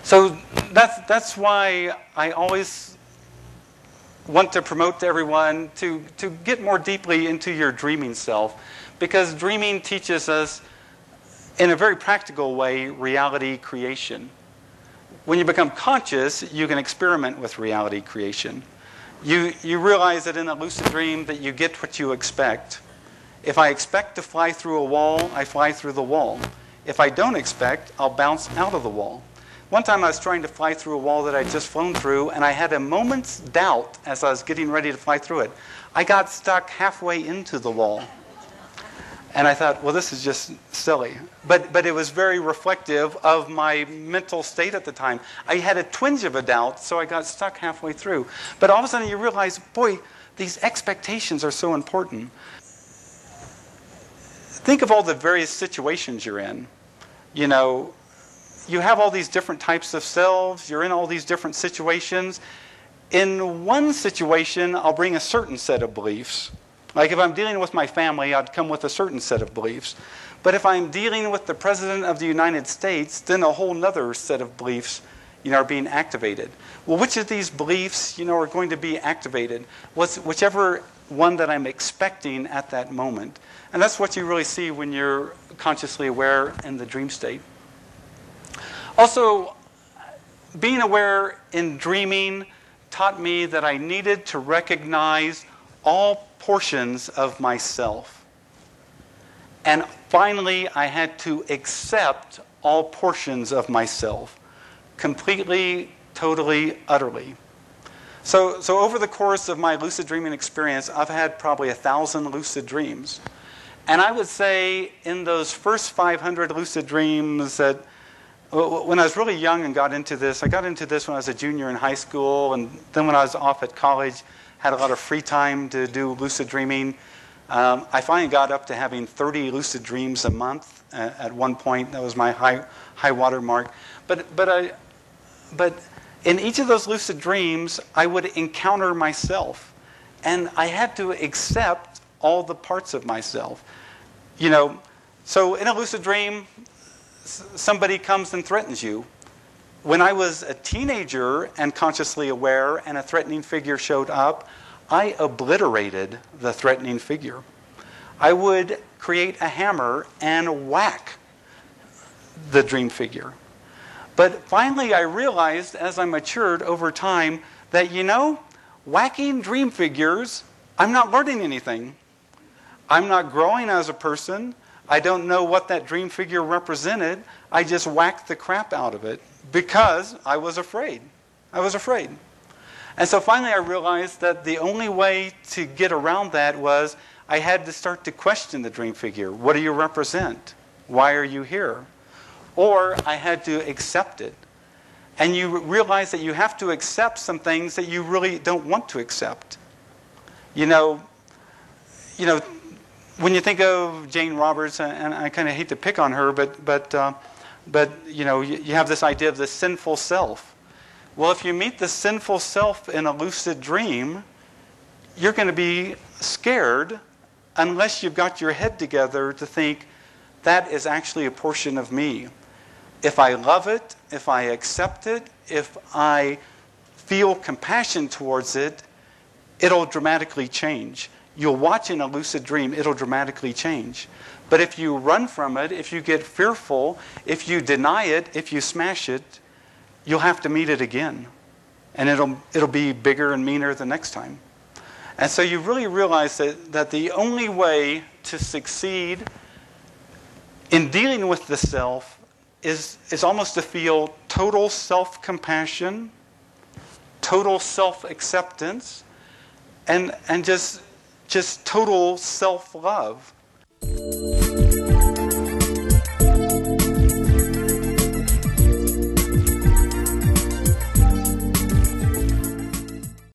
So that's why I always want to promote to everyone to get more deeply into your dreaming self, because dreaming teaches us in a very practical way reality creation. When you become conscious, you can experiment with reality creation. You realize that in a lucid dream that you get what you expect. If I expect to fly through a wall, I fly through the wall. If I don't expect, I'll bounce out of the wall. One time I was trying to fly through a wall that I'd just flown through, and I had a moment's doubt as I was getting ready to fly through it. I got stuck halfway into the wall. And I thought, well, this is just silly. But it was very reflective of my mental state at the time. I had a twinge of a doubt, so I got stuck halfway through. But all of a sudden you realize, boy, these expectations are so important. Think of all the various situations you're in. You know, you have all these different types of selves. You're in all these different situations. In one situation, I'll bring a certain set of beliefs. Like if I'm dealing with my family, I'd come with a certain set of beliefs. But if I'm dealing with the President of the United States, then a whole other set of beliefs, are being activated. Well, which of these beliefs, are going to be activated? Whichever one that I'm expecting at that moment. And that's what you really see when you're consciously aware in the dream state. Also, being aware in dreaming taught me that I needed to recognize all portions of myself. And finally, I had to accept all portions of myself, completely, totally, utterly. So over the course of my lucid dreaming experience, I've had probably 1,000 lucid dreams. And I would say in those first 500 lucid dreams that when I was really young and got into this, I got into this when I was a junior in high school, and then when I was off at college, had a lot of free time to do lucid dreaming. I finally got up to having 30 lucid dreams a month at one point. That was my high water mark. But in each of those lucid dreams, I would encounter myself. And I had to accept all the parts of myself. So in a lucid dream, somebody comes and threatens you. When I was a teenager and consciously aware and a threatening figure showed up, I obliterated the threatening figure. I would create a hammer and whack the dream figure. But finally I realized as I matured over time that, whacking dream figures, I'm not learning anything. I'm not growing as a person. I don't know what that dream figure represented. I just whacked the crap out of it because I was afraid. I was afraid. And so finally I realized that the only way to get around that was I had to start to question the dream figure. What do you represent? Why are you here? Or I had to accept it. And you realize that you have to accept some things that you really don't want to accept. When you think of Jane Roberts, and I kind of hate to pick on her, but you have this idea of the sinful self. Well, if you meet the sinful self in a lucid dream, you're going to be scared unless you've got your head together to think that is actually a portion of me. If I love it, if I accept it, if I feel compassion towards it, it'll dramatically change. You'll watch in a lucid dream, it'll dramatically change. But if you run from it, if you get fearful, if you deny it, if you smash it, you'll have to meet it again. And it'll be bigger and meaner the next time. And so you really realize that the only way to succeed in dealing with the self is almost to feel total self-compassion, total self-acceptance, and just total self-love.